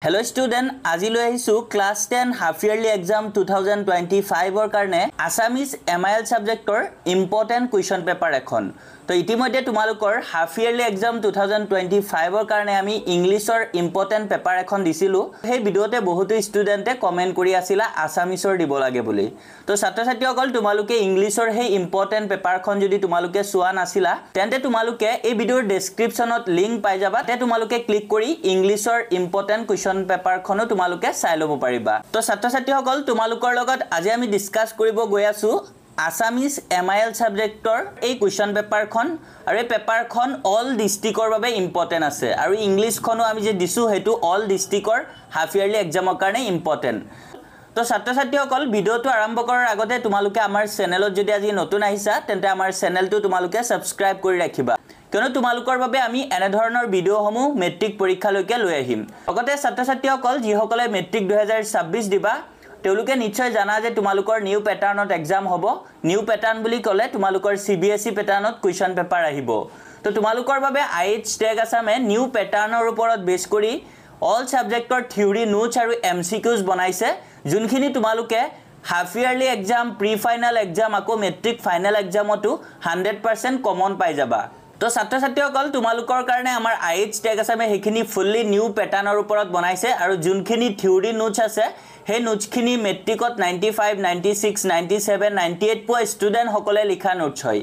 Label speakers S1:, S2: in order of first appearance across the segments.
S1: Hello student, আজি লৈ আহিছো class 10 half yearly exam 2025 or karne Assamese MIL subject or important question paper এখন তো ইতিমধ্যে তোমালোকৰ half yearly exam 2025 or karne আমি English or important paper এখন দিছিলো সেই ভিডিওতে বহুত ষ্টুডেন্টে কমেন্ট কৰি আছিলা Assamese or দিব লাগে বুলি তো ছাত্ৰ ছাত্ৰীসকল তোমালোকে English or সেই important paper খন যদি তোমালোকে চোৱা নাছিলা তেন্তে তোমালোকে এই ভিডিওৰ ডেসক্ৰিপচনত লিংক পাই যাবা তে তোমালোকে ক্লিক কৰি English or important question paper খনো তোমালোকে চাই লব পাৰিবা তো ছাত্ৰ ছাত্ৰীসকল তোমালোকৰ লগত আজি আমি ডিসকাস কৰিব গৈ আছো Assamese MIL সাবজেক্টৰ এই কোৱেশ্চন পেপাৰখন আৰু এই পেপাৰখন অল ডিস্ট্ৰিক্টৰ বাবে ইম্পৰ্টেন্ট আছে আৰু ইংলিশ খনো আমি যে দিছো হেতু অল ডিস্ট্ৰিক্টৰ হাফ ইয়াৰলি এক্সামৰ কাৰণে ইম্পৰ্টেন্ট তো ছাত্ৰ ছাত্ৰীসকল ভিডিওটো আৰম্ভ কৰাৰ আগতে তোমালোকে আমাৰ চেনেলত যদি আজি নতুন আহিছা তেন্তে আমাৰ চেনেলটো তোমালোকে সাবস্ক্ৰাইব কৰি ৰাখিবা কিয়নো তোমালোকৰ বাবে আমি এনে ধৰণৰ ভিডিওসমূহ মেট্ৰিক পৰীক্ষালৈকে লৈ আহিম লগতে ছাত্ৰ ছাত্ৰীসকল যিসকলে মেট্ৰিক 2026 দিবা তেওঁলোকে নিশ্চয় জানা যে তোমালোকৰ নিউ প্যাটাৰ্নত এক্সাম হ'ব নিউ প্যাটাৰ্ন বুলি ক'লে তোমালোকৰ CBSE প্যাটাৰ্নত কোৱেশ্চন পেপাৰ আহিব তো তোমালোকৰ বাবে IH টেগ আসামে নিউ প্যাটাৰ্নৰ ওপৰত বেছ কৰি অল সাবজেক্টৰ থিওৰি নোটছ আৰু MCQs বনাইছে যোনখিনি তোমালোকে half yearly exam pre final exam আকৌ মেট্ৰিক ফাইনাল এক্সামতো 100% কমন পাই যাবা তো ছাত্ৰ ছাত্ৰীসকল তোমালোকৰ কাৰণে আমাৰ IH টেগ আসামে হেখিনি ফুললি নিউ প্যাটাৰ্নৰ ওপৰত বনাইছে আৰু যোনখিনি থিওৰি নোটছ আছে হে নোটছখিনি মেট্ৰিকত 95 96 97 98 পোৱা ষ্টুডেন্ট সকলে লিখা নোটছ হয়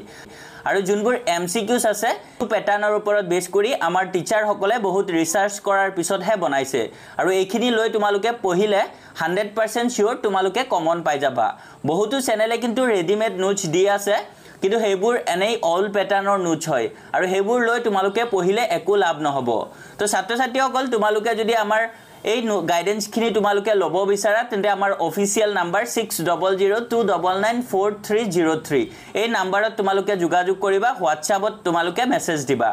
S1: আৰু যোনবোৰ MCQs আছে প্যাটাৰ্নৰ ওপৰত বেছ কৰি আমাৰ টিচাৰ সকলে বহুত ৰিসাৰ্চ কৰাৰ পিছতহে বনাইছে আৰু এইখিনি লৈ তোমালোকে পঢ়িলে 100% শিওৰ তোমালোকে কমন পাই যাবা বহুতো চেনেলে কিন্তু ৰেডিমেড নোটছ দি আছে কিন্তু হেবোৰ এনেই অল প্যাটাৰ্নৰ নোটছ হয় আৰু হেবোৰ লৈ তোমালোকে পঢ়িলে একো লাভ নহব তো ছাত্ৰ ছাত্ৰীসকল তোমালোকে যদি আমাৰ এই গাইডেন্স খিনি তোমালোকে লব বিচাৰা তেন্তে আমাৰ অফিচিয়েল নাম্বাৰ 6002994303 এই নাম্বাৰত তোমালোকে যোগাযোগ কৰিবা হোৱাটছআপত তোমালোকে মেছেজ দিবা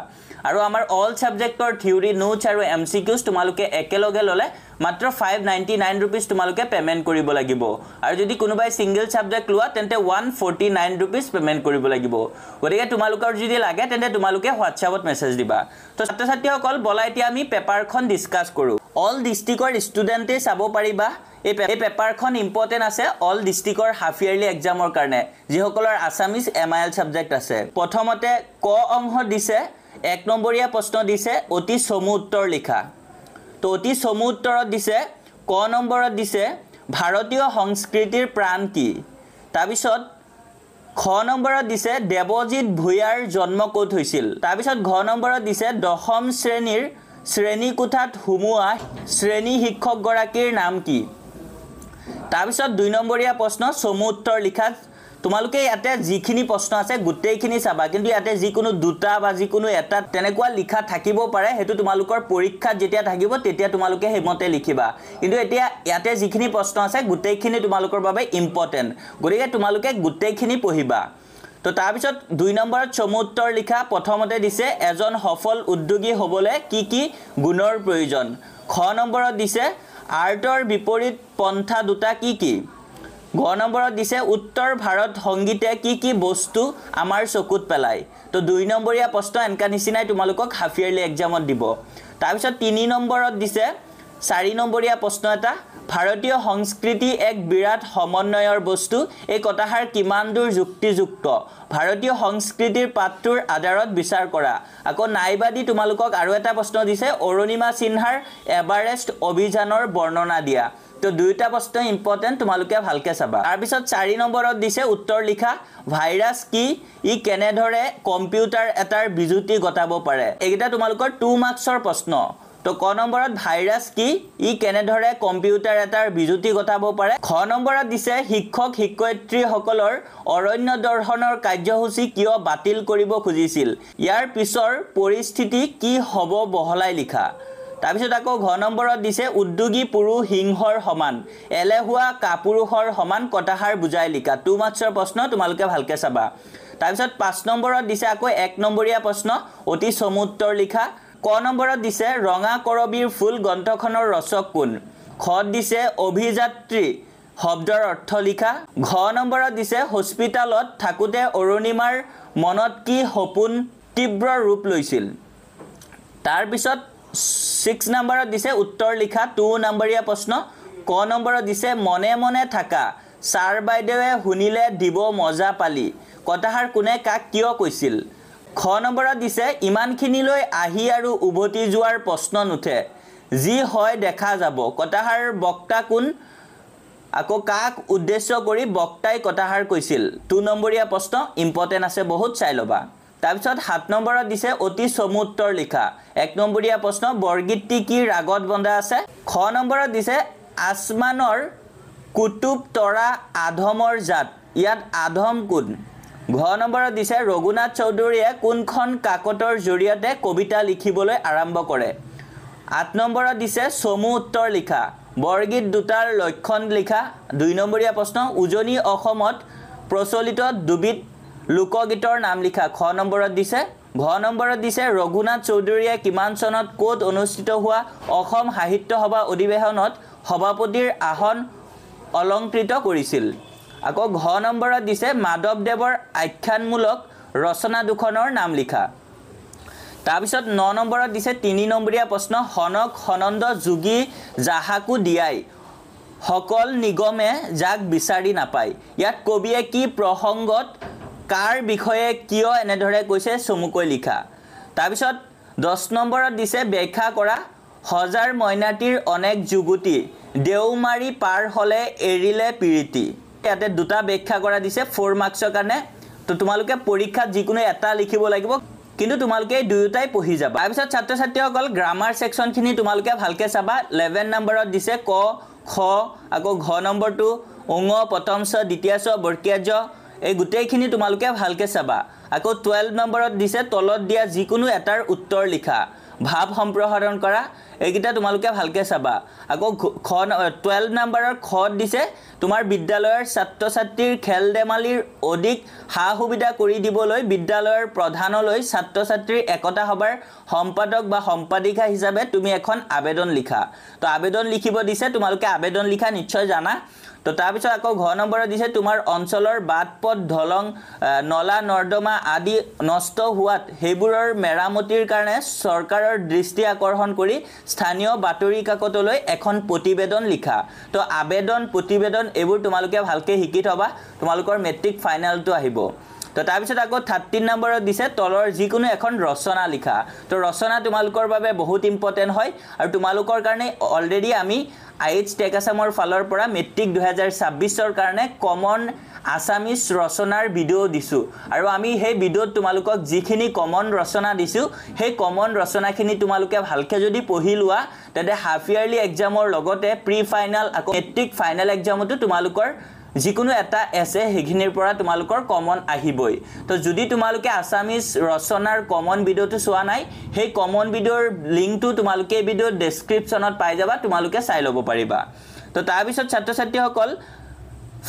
S1: আৰু আমাৰ অল সাবজেক্টৰ থিওৰি নোটছ আৰু MCQs তোমালোকে একেলগে ললে মাত্ৰ 599 रुपीस তোমালোকে পেমেন্ট কৰিব লাগিব আৰু যদি কোনোবাই সিঙ্গেল সাবজেক্ট লোৱা তেন্তে 149 रुपीस পেমেন্ট কৰিব লাগিব গতিকে তোমালোকৰ যদি লাগে তেন্তে তোমালোকে হোৱাটছআপত মেছেজ দিবা তো ছাত্ৰ ছাত্ৰীসকল বলা এতিয়া আমি পেপাৰখন ডিসকাস কৰো অল ডিস্ট্ৰিক্টৰ ষ্টুডেন্টে চাব পাৰিবা এই পেপাৰখন ইম্পৰ্টেন্ট আছে অল ডিস্ট্ৰিক্টৰ হাফ ইয়াৰলি এক্সামৰ কাৰণে যিসকলৰ Assamese MIL সাবজেক্ট আছে প্ৰথমতে ক অংশ দিছে 1 নম্বৰীয়া প্ৰশ্ন দিছে অতি চমু উত্তৰ লিখা তো অতি চমু উত্তৰত দিছে ক নম্বৰত দিছে ভাৰতীয় সংস্কৃতিৰ প্ৰাণ কি তাৰপিছত খ নম্বৰত দিছে দেৱজিৎ ভূঞাৰ জন্ম ক'ত হৈছিল তাৰপিছত ঘ নম্বৰত দিছে দশম শ্ৰেণীৰ শ্ৰেণী কোঠাত হুমুৱা শ্ৰেণী শিক্ষক গৰাকীৰ নাম কি তাৰপিছত 2 নম্বৰীয়া প্ৰশ্ন চমু উত্তৰ লিখা তোমালোকে ইয়াতে যিখিনি প্ৰশ্ন আছে গুটেইখিনি চাবা কিন্তু ইয়াতে যিকোনো দুটা বা যিকোনো এটা তেনেকুৱা লিখা থাকিব পাৰে হেতু তোমালোকৰ পৰীক্ষাত যেতিয়া থাকিব তেতিয়া তোমালোকে হেমতে লিখিবা কিন্তু এতিয়া ইয়াতে যিখিনি প্ৰশ্ন আছে গুটেইখিনি তোমালোকৰ বাবে ইম্পৰ্টেন্ট গৰিকে তোমালোকে গুটেইখিনি পঢ়িবা তো তাৰপিছত 2 নম্বৰত চমু উত্তৰ লিখা প্ৰথমতে দিছে এজন সফল উদ্যোগী হ'বলে কি গুণৰ প্ৰয়োজন খ নম্বৰত দিছে আৰ্টৰ বিপৰীত পন্থা দুটা কি গ নম্বৰত দিছে উত্তৰ ভাৰত সংগীতে কি বস্তু আমাৰ চকুত পেলাই তো 2 নম্বৰীয়া প্ৰশ্ন এনকা নিচিনাই তোমালোকক হাফ ইয়াৰলি এক্সামত দিব তাৰপিছত 3 নম্বৰত দিছে 4 নম্বৰীয়া প্ৰশ্ন এটা ভাৰতীয় সংস্কৃতি এক বিৰাট সমন্বয়ৰ বস্তু এই কথাৰ কিমান দূৰ যুক্তিযুক্ত ভাৰতীয় সংস্কৃতিৰ পাঠটোৰ আধাৰত বিচাৰ কৰা আকৌ নাইবাদি তোমালোকক আৰু এটা প্ৰশ্ন দিছে অৰুণিমা সিনহাৰ এভাৰেষ্ট অভিযানৰ বৰ্ণনা দিয়া তো দুইটা প্ৰশ্ন ইম্পৰ্টেন্ট তোমালোকে ভালকে চাবা তাৰ পিছত 4 নম্বৰত দিছে উত্তৰ লিখা ভাইৰাছ কি ই কেনেধৰে কম্পিউটাৰ এটাৰ বিজুতি গটাব পাৰে এইটা তোমালোকৰ 2 মাৰ্কছৰ প্ৰশ্ন তো ক নম্বৰত ভাইৰাছ কি ই কেনেধৰে কম্পিউটাৰ এটাৰ বিজুতি গটাব পাৰে খ নম্বৰত দিছে শিক্ষক শিক্ষয়িত্ৰী সকলৰ অৰণ্য দৰ্শনৰ কাৰ্যসূচী কিয় বাতিল কৰিব খুজিছিল ইয়াৰ পিছৰ পৰিস্থিতি কি হ'ব বহলাই লিখা তাৰপিছত আকৌ ঘ নম্বৰত দিছে উদ্যোগী পুৰুষ সিংহৰ সমান এলেহুৱা কাপুৰুষৰ সমান কথাহাৰ বুজাই লিখা 2 মাৰ্কছৰ প্ৰশ্ন তোমালোকে ভালকে চাবা তাৰপিছত 5 নম্বৰত দিছে আকৌ 1 নম্বৰীয়া প্ৰশ্ন অতি চমু উত্তৰ লিখা ক নম্বৰত দিছে ৰঙা কৰবীৰ ফুল গ্ৰন্থখনৰ ৰচক কোন খ দিছে অভিযাত্ৰী শব্দৰ অৰ্থ লিখা ঘ নম্বৰত দিছে হস্পিটালত থাকুতে অৰুণিমাৰ মনত কি সপোন তীব্ৰ ৰূপ লৈছিল তাৰ পিছত 6 নম্বৰত দিছে উত্তৰ লিখা 2 নম্বৰীয়া প্ৰশ্ন ক নম্বৰত দিছে মনে মনে থাকা ছাৰ বাইদেৱে শুনিলে দিব মজা পালি কথাহাৰ কোনে কাক কিয় কৈছিল খ নম্বৰত দিছে ইমানখিনিলৈ আহি আৰু উভতি যোৱাৰ প্ৰশ্ন নুঠে যি হয় দেখা যাব কথাহাৰ বক্তা কোন আকৌ কাক উদ্দেশ্য কৰি বক্তাই কথাহাৰ কৈছিল 2 নম্বৰীয়া প্ৰশ্ন ইম্পৰ্টেন্ট আছে বহুত চাই লবা তাৰপিছত 7 নম্বৰত দিছে অতি চমু উত্তৰ লিখা 1 নম্বৰীয়া প্ৰশ্ন বৰগীতটি কি ৰাগত বন্ধা আছে খ নম্বৰত দিছে আসমানৰ কুতুব তৰা আধমৰ জাত ইয়াত আধম কোন ঘ নম্বৰত দিছে ৰঘুনাথ চৌধুৰীয়ে কোনখন কাকতৰ জৰিয়তে কবিতা লিখিবলৈ আৰম্ভ কৰে 8 নম্বৰত দিছে চমু উত্তৰ লিখা বৰগীত দুটাৰ লক্ষণ লিখা 2 নম্বৰীয়া প্ৰশ্ন উজনি অসমত প্ৰচলিত দুবিধ লোকগীতৰ নাম লিখা খ নম্বৰত দিছে ঘ নম্বৰত দিছে ৰঘুনাথ চৌধুৰীয়ে কিমান চনত কোত অনুষ্ঠিত হোৱা অসম সাহিত্য সভা অধিৱেশনত সভাপতিৰ আসন অলংকৃত কৰিছিল আকৌ ঘ নম্বৰত দিছে মাধৱদেৱৰ আখ্যানমূলক ৰচনা দুখনৰ নাম লিখা তাৰপিছত 9 নম্বৰত দিছে 3 নম্বৰীয়া প্ৰশ্ন হনক হনন্দ যোগী জাহাকু দিয়াই সকল নিগমে যাক বিচাৰি নাপায় ইয়াত কবিয়ে কি প্ৰসংগত কাৰ বিষয়ে কিয় এনেধৰে কৈছে চমুকৈ লিখা তাৰপিছত 10 নম্বৰত দিছে ব্যাখ্যা কৰা হজাৰ মইনাটিৰ অনেক যুগুতি দেউমাৰি পাৰ হলে এৰিলে পিৰিতি ইয়াতে দুটা ব্যাখ্যা কৰা দিছে 4 মাৰ্কছৰ কাৰণে তো তোমালোকে পৰীক্ষাত যিকোনো এটা লিখিব লাগিব কিন্তু তোমালোকে দুয়োটাই পঢ়ি যাবা তাৰপিছত ছাত্ৰ ছাত্ৰীসকল গ্ৰামাৰ সেকশনখিনি তোমালোকে ভালকে চাবা 11 নম্বৰত দিছে ক খ আকৌ ঘ নম্বৰটো অঙ প্ৰথম ছ দ্বিতীয় ছ বৰ্গীয় জ এই গোটেইখিনি তোমালোকে ভালকে চাবা আকৌ 12 নম্বৰত দিছে তলত দিয়া যিকোনো এটাৰ উত্তৰ লিখা ভাব সম্প্ৰসাৰণ কৰা এইকিটা তোমালোকে ভালকে চাবা আকৌ 12 নম্বৰৰ খ দিছে তোমাৰ বিদ্যালয়ৰ ছাত্ৰ ছাত্ৰীৰ খেল ধেমালিৰ অধিক হা সুবিধা কৰি দিবলৈ বিদ্যালয়ৰ প্ৰধানলৈ ছাত্ৰ ছাত্ৰীৰ একতা সভাৰ সম্পাদক বা সম্পাদিকা হিচাপে তুমি এখন আবেদন লিখা তো আবেদন লিখিব দিছে তোমালোকে আবেদন লিখা নিশ্চয় জানা তো তাৰপিছত আকৌ ঘ নম্বৰত দিছে তোমাৰ অঞ্চলৰ বাট পথ ধলং নলা নৰ্দমা আদি নষ্ট হোৱাত হেইবোৰৰ মেৰামতিৰ কাৰণে চৰকাৰৰ দৃষ্টি আকৰ্ষণ কৰি স্থানীয় বাতৰি কাকতলৈ এখন প্ৰতিবেদন লিখা তো আবেদন প্ৰতিবেদন এবোৰ তোমালোকে ভালকে শিকি থবা তোমালোকৰ মেট্ৰিক ফাইনালটো আহিব তো তাৰপিছত আকৌ 13 নম্বৰত দিছে তলৰ যিকোনো এখন ৰচনা লিখা তো ৰচনা তোমালোকৰ বাবে বহুত ইম্পৰ্টেন্ট হয় আৰু তোমালোকৰ কাৰণে অলৰেডি আমি আইএইচ টেক আসামৰ ফালৰ পৰা মেট্ৰিক 2026 ৰ কাৰণে কমন আসামিজ ৰচনাৰ ভিডিও দিছো আৰু আমি সেই ভিডিওত তোমালোকক যিখিনি কমন ৰচনা দিছো সেই কমন ৰচনাখিনি তোমালোকে ভালকে যদি পঢ়ি লোৱা তেতে হাফ ইয়াৰলি এক্সামৰ লগতে প্ৰি ফাইনাল আকৌ মেট্ৰিক ফাইনাল এক্সামতো তোমালোকৰ যিকোনো এটা এছে হেগিনিৰ পৰা তোমালোকৰ কমন আহিবই তো যদি তোমালোকে আসামিজ ৰচনাৰ কমন ভিডিওটো চোৱা নাই সেই কমন ভিডিওৰ লিংকটো তোমালোকে এই ভিডিওৰ ডেসক্ৰিপচনত পাই যাবা তোমালোকে চাই ল'ব পাৰিবা তো তাৰ পিছত ছাত্ৰ ছাত্ৰীসকল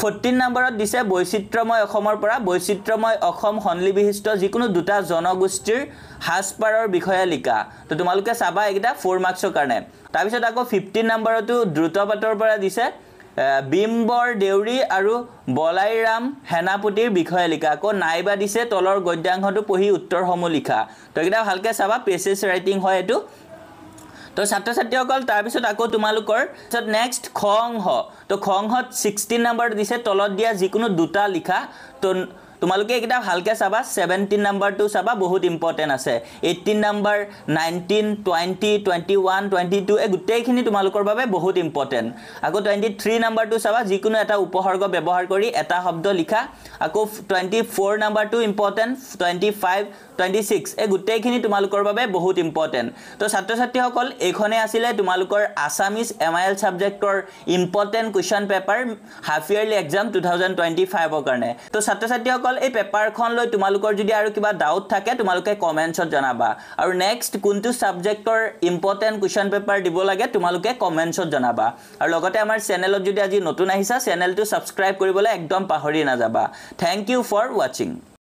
S1: 14 নম্বৰত দিছে বৈচিত্ৰময় অসমৰ পৰা বৈচিত্ৰময় অসম সন্নিবিষ্ট যিকোনো দুটা জনগোষ্ঠীৰ হাসপাৰৰ বিষয়ে লিখা তো তোমালোকে চাবা এইটা 4 মাৰ্কছৰ কাৰণে তাৰ পিছত আকৌ 15 নম্বৰটো দ্ৰুতপাতৰ পৰা দিছে বিম্বৰ দেউৰী আৰু বলাইৰাম হেনাপতিৰ বিষয়ে লিখা আকৌ নাইবা দিছে তলৰ গদ্যাংশটো পঢ়ি উত্তৰসমূহ লিখা তো এটা ভালকে চাবা পেছেজ ৰাইটিং হয় এটো তো ছাত্ৰ ছাত্ৰীসকল তাৰ পিছত আকৌ তোমালোকৰ নেক্সট খংহ তো খংহত 16 নম্বৰ দিছে তলত দিয়া যিকোনো দুটা লিখা তো তোমালোকে এটা ভালকে চাবা 17 নম্বৰটো চাবা বহুত ইম্পৰ্টেন্ট আছে 18 নম্বৰ 19 20 21 22 এই গোটেইখিনি তোমালোকৰ বাবে বহুত ইম্পৰ্টেন্ট আকৌ 23 নম্বৰটো চাবা যিকোনো এটা উপসৰ্গ ব্যৱহাৰ কৰি এটা শব্দ লিখা আকৌ 24 নম্বৰটো ইম্পৰ্টেন্ট 25 26 এই গোটেইখিনি তোমালোকৰ বাবে বহুত ইম্পৰ্টেন্ট তো ছাত্ৰ ছাত্ৰীসকল এইখনে আছিল তোমালোকৰ আসামিজ এমআইএল সাবজেক্টৰ important question paper half yearly exam 2025 ৰ কাৰণে তো ছাত্ৰ ছাত্ৰীসকল এই পেপাৰখন লৈ তোমালোকৰ যদি আৰু কিবা ডাউট থাকে তোমালোকে কমেন্টছত জনাবা আৰু নেক্সট কোনটো সাবজেক্টৰ ইম্পৰ্টেন্ট কোৱেশ্চন পেপাৰ দিব লাগে তোমালোকে কমেন্টছত জনাবা আৰু লগতে আমাৰ চেনেলত যদি আজি নতুন আহিছা চেনেলটো সাবস্ক্ৰাইব কৰিবলৈ একদম পাহৰি নাযাবা থ্যাংক ইউ ফৰ ওয়াচিং